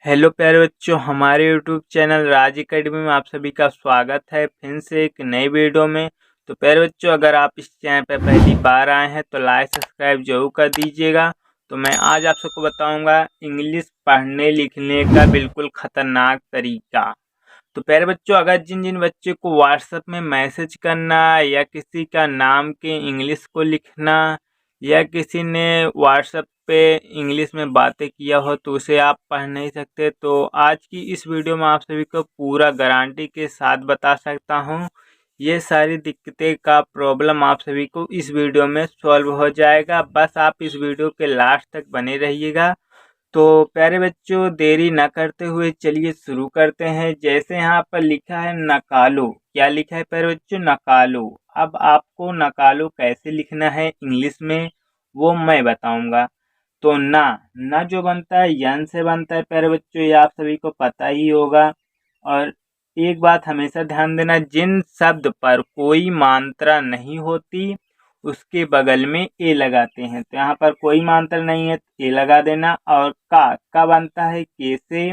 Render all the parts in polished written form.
Hello प्यारे बच्चों, हमारे यूट्यूब चैनल राज एकेडमी में आप सभी का स्वागत है फिर से एक नई वीडियो में। तो प्यारे बच्चों, अगर आप इस चैनल पर पहली बार आए हैं तो लाइक सब्सक्राइब जरूर कर दीजिएगा। तो मैं आज आप सबको बताऊंगा इंग्लिश पढ़ने लिखने का बिल्कुल खतरनाक तरीका। तो प्यारे बच्चों, अगर जिन जिन बच्चे को व्हाट्सएप में मैसेज करना या किसी का नाम के इंग्लिश को लिखना या किसी ने व्हाट्सएप पे इंग्लिश में बातें किया हो तो उसे आप पढ़ नहीं सकते, तो आज की इस वीडियो में आप सभी को पूरा गारंटी के साथ बता सकता हूँ ये सारी दिक्कतें का प्रॉब्लम आप सभी को इस वीडियो में सॉल्व हो जाएगा। बस आप इस वीडियो के लास्ट तक बने रहिएगा। तो प्यारे बच्चों, देरी न करते हुए चलिए शुरू करते हैं। जैसे यहाँ पर लिखा है नकालो, क्या लिखा है प्यारे बच्चों? नकालो। अब आपको नकालो कैसे लिखना है इंग्लिश में वो मैं बताऊंगा। तो ना जो बनता है यन से बनता है प्यारे बच्चों, ये आप सभी को पता ही होगा। और एक बात हमेशा ध्यान देना, जिन शब्द पर कोई मात्रा नहीं होती उसके बगल में ए लगाते हैं। तो यहाँ पर कोई मात्रा नहीं है तो ए लगा देना। और का बनता है के से,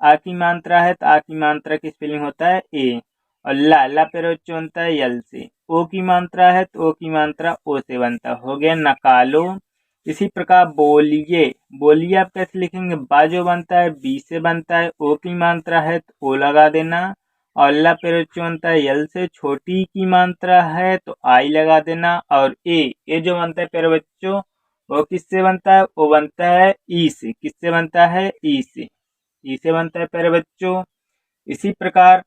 आ की मात्रा है तो आ की मात्रा की स्पेलिंग होता है ए। और ला पे रोच बनता है यल से। ओ की मात्रा है तो ओ की मात्रा ओ से बनता हो गया नकालो। इसी प्रकार बोलिए, बोलिए आप कैसे लिखेंगे? बा जो बनता है बी से बनता है, ओ की मात्रा है तो ओ लगा देना। और ला पे रोच बनता है यल से, छोटी की मात्रा है तो आई लगा देना। और ए जो बनता है प्यारे बच्चों वो किससे बनता है? वो बनता है ई से। किससे बनता है? ई से। ई से बनता है प्यारे बच्चों। इसी प्रकार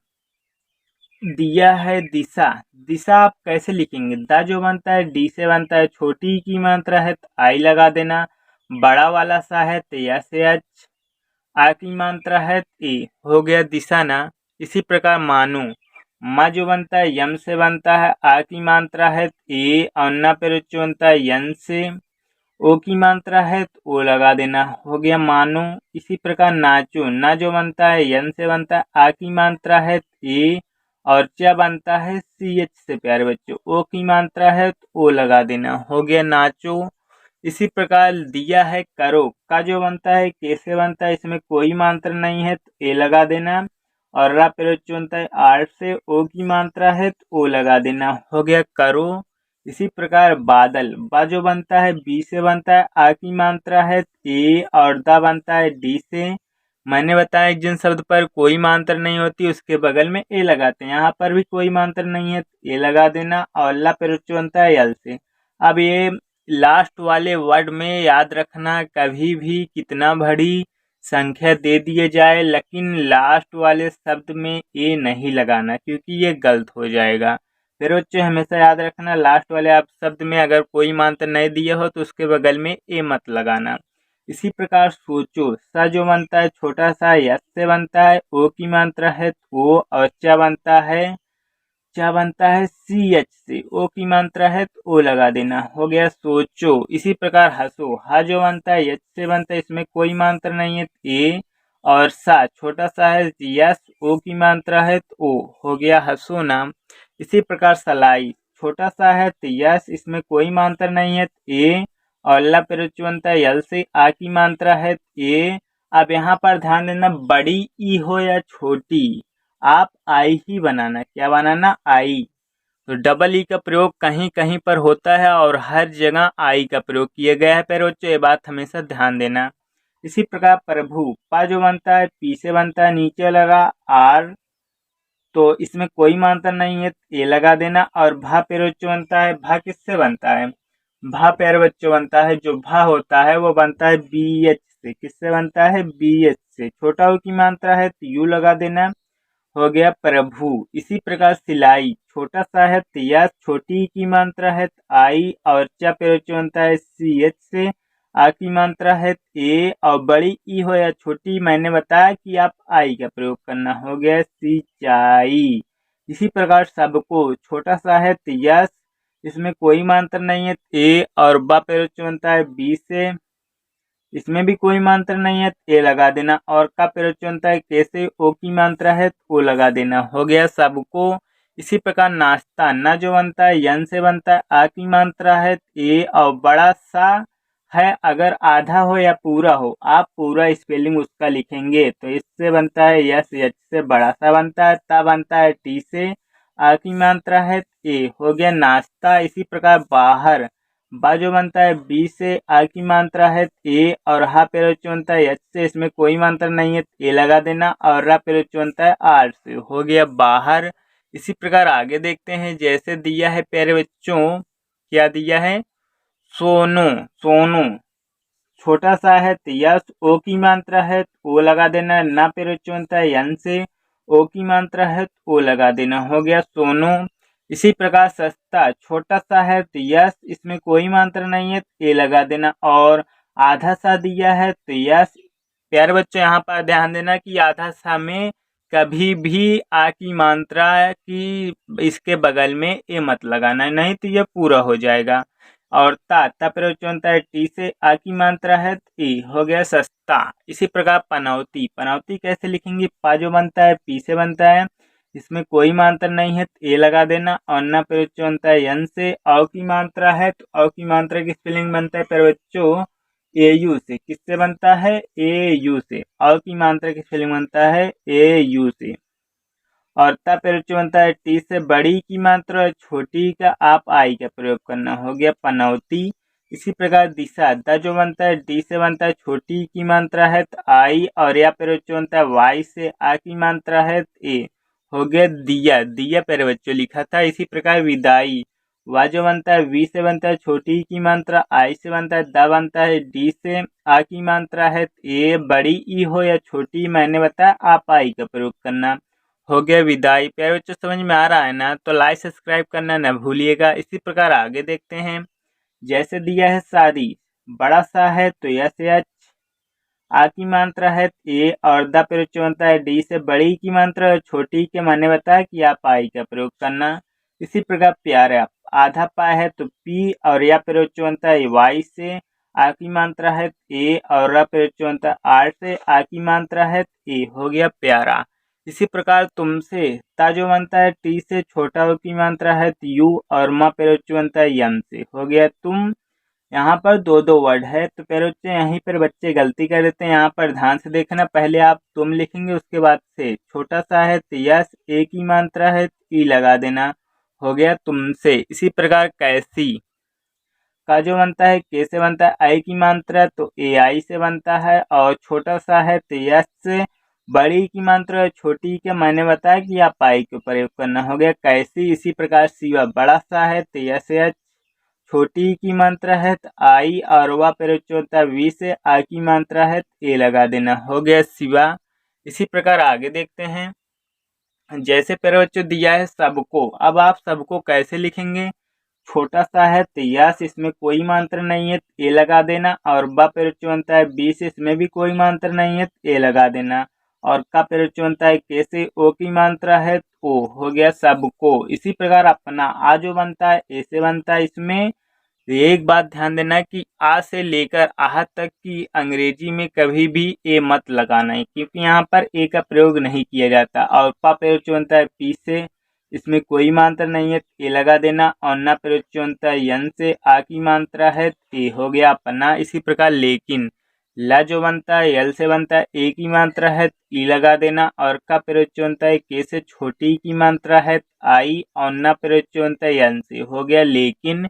दिया है दिशा, दिशा आप कैसे लिखेंगे? दा जो बनता है डी से बनता है, छोटी की मात्रा है तो आई लगा देना। बड़ा वाला सा है तो या से एच, आ की मात्रा है तो ए, हो गया दिशा ना। इसी प्रकार मानो, मा जो बनता है यम से बनता है, आ की मात्रा है तो ए, और ना पे रुचि बनता है यन से, ओ की मात्रा है तो ओ लगा देना, हो गया मानो। इसी प्रकार नाचो, ना जो बनता है यन से बनता है, आ की मात्रा है तो ए, और चा बनता है सी एच से प्यारे बच्चों, ओ की मात्रा है तो ओ लगा देना, हो गया नाचो। इसी प्रकार दिया है करो, का जो बनता है कैसे बनता है, इसमें कोई मात्रा नहीं है तो ए लगा देना। और रा पे रोच बनता है आर्ट से, ओ की मात्रा है तो ओ लगा देना, हो गया करो। इसी प्रकार बादल, बा जो बनता है बी से बनता है, आ की मात्रा है ए, और दा बनता है डी से। मैंने बताया जिन शब्द पर कोई मात्रा नहीं होती उसके बगल में ए लगाते हैं, यहाँ पर भी कोई मात्रा नहीं है तो ए लगा देना। और ला पे रुचि बनता है यल से। अब ये लास्ट वाले वर्ड में याद रखना, कभी भी कितना बड़ी संख्या दे दिए जाए लेकिन लास्ट वाले शब्द में ए नहीं लगाना, क्योंकि ये गलत हो जाएगा। फिर बच्चे हमेशा याद रखना, लास्ट वाले आप शब्द में अगर कोई मात्रा नहीं दिया हो तो उसके बगल में ए मत लगाना। इसी प्रकार सोचो, सा जो बनता है छोटा सा यस से बनता है, ओ की मात्रा है तो ओ, और चा बनता है सी एच से, ओ की मात्रा है तो ओ लगा देना, हो गया सोचो। इसी प्रकार हंसो, हा जो बनता है एच से बनता है, इसमें कोई मात्रा नहीं है तो ए, और सा छोटा सा है यस, ओ की मात्रा है तो ओ, हो गया हंसो नाम। इसी प्रकार सलाई, छोटा सा है तो यस, इसमें कोई मात्रा नहीं है तो ए, और ला पे रुचि बनता है यल से, आ की मात्रा है तो ए। अब यहाँ पर ध्यान देना, बड़ी ई हो या छोटी, आप आई ही बनाना। क्या बनाना? आई। तो डबल ई का प्रयोग कहीं कहीं पर होता है और हर जगह आई का प्रयोग किया गया है प्यारे बच्चों, ये बात हमेशा ध्यान देना। इसी प्रकार प्रभु, पा जो बनता है पी से बनता है, नीचे लगा आर, तो इसमें कोई मात्रा नहीं है ए लगा देना। और भा प्यारे बच्चों बनता है, भा किससे बनता है? भा प्यारे बच्चों बनता है, जो भा होता है वो बनता है बी एच से। किससे बनता है? बी एच से। छोटा की मात्रा है तो यू लगा देना, हो गया प्रभु। इसी प्रकार सिलाई, छोटा सा है तो यस, छोटी की मात्रा है तो आई, और चा पे रुचि बनता है सी एच से, आ की मात्रा है तो ए, और बड़ी ई हो या छोटी, मैंने बताया कि आप आई का प्रयोग करना, हो गया सिंचाई। इसी प्रकार सबको, छोटा सा है तो यस, इसमें कोई मात्रा नहीं है तो ए, और बा पे रुचि बनता है बी से, इसमें भी कोई मात्रा नहीं है तो ए लगा देना। और का प्रयोग बनता है कैसे? ओ की मात्रा है तो ओ लगा देना, हो गया सबको। इसी प्रकार नाश्ता, ना जो बनता है यन से बनता है, आ की मात्रा है तो ए, और बड़ा सा है अगर आधा हो या पूरा हो, आप पूरा स्पेलिंग उसका लिखेंगे। तो इससे बनता है यस, एच से बड़ा सा बनता है, ता बनता है टी से, आ की मात्रा है ए, हो गया नाश्ता। इसी प्रकार बाहर, बा जो बनता है बी से, आ की मात्रा है ए, और हा पेरोच बनता है एच से, इसमें कोई मात्रा नहीं है, ए लगा देना, और रा पेरोच बनता है आर से, हो गया बाहर। इसी प्रकार आगे देखते हैं, जैसे दिया है प्यारे बच्चों, क्या दिया है, सोनू, सोनू छोटा सा है तो यस, ओ की मात्रा है तो ओ लगा देना, ना पेरोच बनता है यन से, ओ की मात्रा है तो ओ लगा देना, हो गया सोनू। इसी प्रकार सस्ता छोटा सा है तो यस, इसमें कोई मात्रा नहीं है तो ए लगा देना, और आधा सा दिया है तो यस। प्यारे बच्चों यहाँ पर ध्यान देना कि आधा सा में कभी भी आ की मात्रा की इसके बगल में ए मत लगाना है, नहीं तो यह पूरा हो जाएगा। और ता प्रयोग बनता है टी से, आ की मात्रा है ई, हो गया सस्ता। इसी प्रकार पनौती, पनौती कैसे लिखेंगे, पा जो बनता है पी से बनता है, इसमें कोई मात्रा नहीं है तो ए लगा देना, और ना प्रयोग बनता है यन से, औ की मात्रा है तो औ की मात्रा की स्पेलिंग बनता है पर बच्चों ए यू से, किससे बनता है ए यू से, औ की मात्रा की स्पेलिंग बनता है ए यू से। और ता प्रयोग बनता है टी से, बड़ी की मात्रा और छोटी का आप आई का प्रयोग करना, हो गया पनौती। इसी प्रकार दिशा, द जो बनता है डी से बनता है, छोटी की मात्रा है तो आई, और या प्रयोग बनता है वाई से, आ की मात्रा है तो ए, हो गया दिया, दिया प्यारे बच्चों लिखा था। इसी प्रकार विदाई, वा जो बनता है वी से बनता है, छोटी की मात्रा, आई से बनता है, द बनता है डी से, आ की मात्रा है तो ए, बड़ी ई हो या छोटी, मैंने बताया आप आई का प्रयोग करना, हो गया विदाई। प्यारे बच्चों समझ में आ रहा है ना, तो लाइक सब्सक्राइब करना न भूलिएगा। इसी प्रकार आगे देखते हैं, जैसे दिया है शादी, बड़ा सा है तो यस एच, आ की मात्रा है ए, और द प्रयोग बनता है डी से, बड़ी की मात्रा और छोटी के मैंने बताया कि आप आई का प्रयोग करना। इसी प्रकार प्यारा, आधा पा है तो पी, और या प्रयोग बनता है वाई से, आ की मात्रा है ए, और र प्रयोग बनता है आर से, आ की मात्रा है ए, हो गया प्यारा। इसी प्रकार तुमसे, ता जो बनता है टी से, छोटा ओ की मात्रा है तो यू, और म प्रयोग बनता है यम से, हो गया तुम। यहाँ पर दो दो वर्ड है तो फिर बच्चे यहीं पर बच्चे गलती कर देते हैं, यहाँ पर ध्यान से देखना, पहले आप तुम लिखेंगे उसके बाद से, छोटा सा है तो यस, ए की मात्रा है तो ई लगा देना, हो गया तुमसे। इसी प्रकार कैसी, का जो बनता है के से बनता है, आई की मात्रा तो ए आई से बनता है, और छोटा सा है तो यस से, बड़ी की मात्रा छोटी के मैंने बताया कि आप आई के प्रयोग करना, हो गया कैसी। इसी प्रकार सिवा, बड़ा सा है तो यस एच, छोटी की मात्रा है तो आई, और वह प्रयोग होता है वी से, आ की मात्रा है तो ए लगा देना, हो गया सिवा। इसी प्रकार आगे देखते हैं, जैसे प्यारे बच्चों दिया है सबको, अब आप सबको कैसे लिखेंगे, छोटा सा है तो यस, इसमें कोई मात्रा नहीं है तो ए लगा देना, और ब प्रयोग बनता है बी से, इसमें भी कोई मात्रा नहीं है तो ए लगा देना, और का प्रयोग बनता है के से, ओ की मात्रा है तो ओ, हो गया सबको। इसी प्रकार अपना, आ जो बनता है ए से बनता है, इसमें तो एक बात ध्यान देना कि आ से लेकर आह तक की अंग्रेजी में कभी भी ए मत लगाना है, क्योंकि यहाँ पर ए का प्रयोग नहीं किया जाता। और पा प्रयोग बनता है पी से, इसमें कोई मात्रा नहीं है ए लगा देना, और ना प्रयोग बनता है यन से, आ की मात्रा है ए, हो गया अपना। इसी प्रकार लेकिन, ला जो बनता है यल से बनता है, ए की मात्रा है ई लगा देना, और का प्रयोग बनता है के से, छोटी की मात्रा है आई, और ना प्रयोग बनता है यन से, हो गया लेकिन।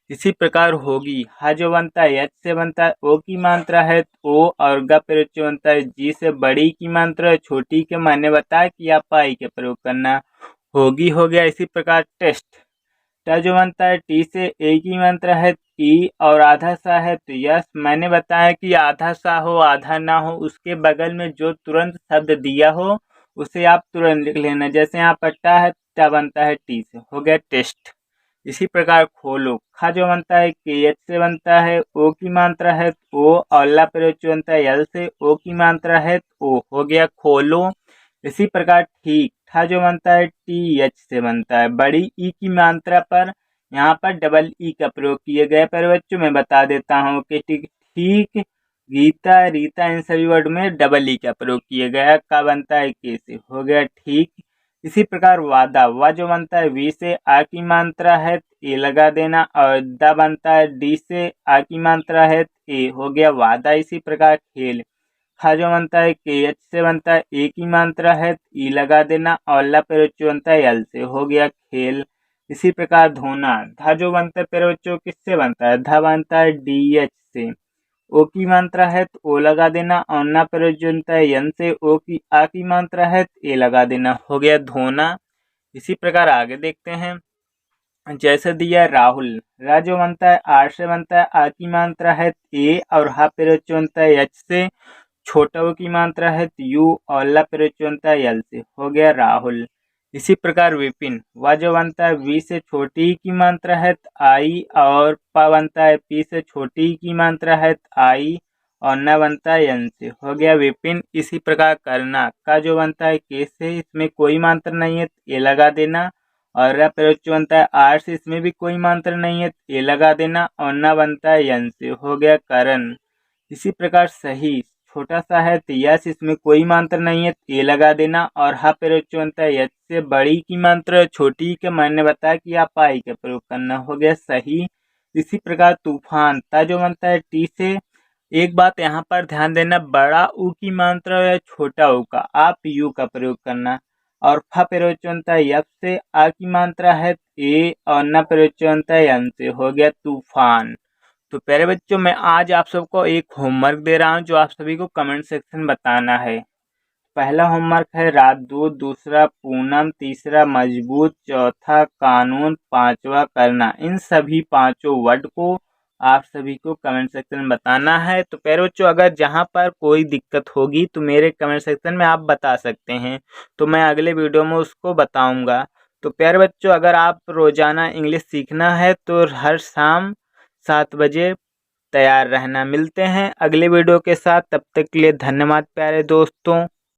इसी प्रकार होगी, हा जो बनता है एच से बनता है, ओ की मात्रा है ओ, और ग प्रयोग बनता है जी से, बड़ी की मात्रा छोटी के मैंने बताया कि आप आई के प्रयोग करना, होगी, हो गया। इसी प्रकार टेस्ट, ट जो बनता है टी से, ए की मात्रा है ई, और आधा सा है तो यस, मैंने बताया कि आधा सा हो आधा ना हो, उसके बगल में जो तुरंत शब्द दिया हो उसे आप तुरंत लिख लेना। जैसे यहाँ पर टा है, टा बनता है टी से, हो गया टेस्ट। इसी प्रकार खोलो, खा जो बनता है के एच से बनता है, ओ की मात्रा है ओ, और ला प्रयोग बनता है यल से, ओ की मात्रा है ओ, हो गया खोलो। इसी प्रकार ठीक, ठा जो बनता है टी एच से बनता है, बड़ी ई की मात्रा पर यहाँ पर डबल ई का प्रयोग किया गया। पर बच्चों मैं बता देता हूँ कि ठीक ठीक, गीता रीता इन सभी वर्ड में डबल ई का प्रयोग किया गया, का बनता है के से, हो गया ठीक। इसी प्रकार वादा, वा जो बनता है वी से आ की मात्रा है ए लगा देना, और दा बनता है डी से आ की मात्रा है ए, हो गया वादा। इसी प्रकार खेल, खा जो बनता है के एच से बनता है ए की मात्रा है ई लगा देना, और ला पेरोचो बनता है एल से, हो गया खेल। इसी प्रकार धोना, धा जो बनता है पेरोचो किससे बनता है, धा बनता है डी एच से, ओ की मात्रा है तो ओ लगा देना, और ना पेरोचो बनता है एन से, ओ की आ की मात्रा है तो ए लगा देना, हो गया धोना। इसी प्रकार आगे देखते हैं, जैसे दिया राहुल, रा जो बनता है आर से बनता है, आ की मात्रा है ए, और हा पेरोचो बनता है एच से, छोटा ओ की मात्रा है यू, और ला पेरोचो बनता है एल से, हो गया राहुल। इसी प्रकार विपिन, वा जो बनता है वी से छोटी ई की मात्रा है आई, और पा बनता है पी से छोटी ई की मात्रा है आई, और न बनता है एन से, हो गया विपिन। इसी प्रकार करना, का जो बनता है के से, इसमें कोई मात्रा नहीं है ए लगा देना, और रा पेरोचो बनता है आर से, इसमें भी कोई मात्रा नहीं है ए लगा देना, और न बनता है एन से, हो गया करण। इसी प्रकार सही, छोटा सा है तो यस, इसमें कोई मात्रा नहीं है ए लगा देना, और हा पेरोचो बनता है यस से बड़ी की मात्रा छोटी के, मैंने बताया कि आप आई का प्रयोग करना, हो गया सही। इसी प्रकार तूफान, ता जो बनता है टी से, एक बात यहाँ पर ध्यान देना, बड़ा ऊ की मात्रा या छोटा ऊ का, आप यू का प्रयोग करना, और फा पेरोचो बनता है एफ से, आ की मात्रा है ए, और ना पेरोचो बनता है एन से, हो गया तूफान। तो प्यारे बच्चों, मैं आज आप सबको एक होमवर्क दे रहा हूं जो आप सभी को कमेंट सेक्शन बताना है। पहला होमवर्क है राजदूत, दूसरा पूनम, तीसरा मजबूत, चौथा कानून, पांचवा करना। इन सभी पांचों वर्ड को आप सभी को कमेंट सेक्शन में बताना है। तो प्यारे बच्चों, अगर जहां पर कोई दिक्कत होगी तो मेरे कमेंट सेक्शन में आप बता सकते हैं, तो मैं अगले वीडियो में उसको बताऊंगा। तो प्यारे बच्चों, अगर आप रोजाना इंग्लिश सीखना है तो हर शाम 7 बजे तैयार रहना। मिलते हैं अगले वीडियो के साथ, तब तक के लिए धन्यवाद प्यारे दोस्तों।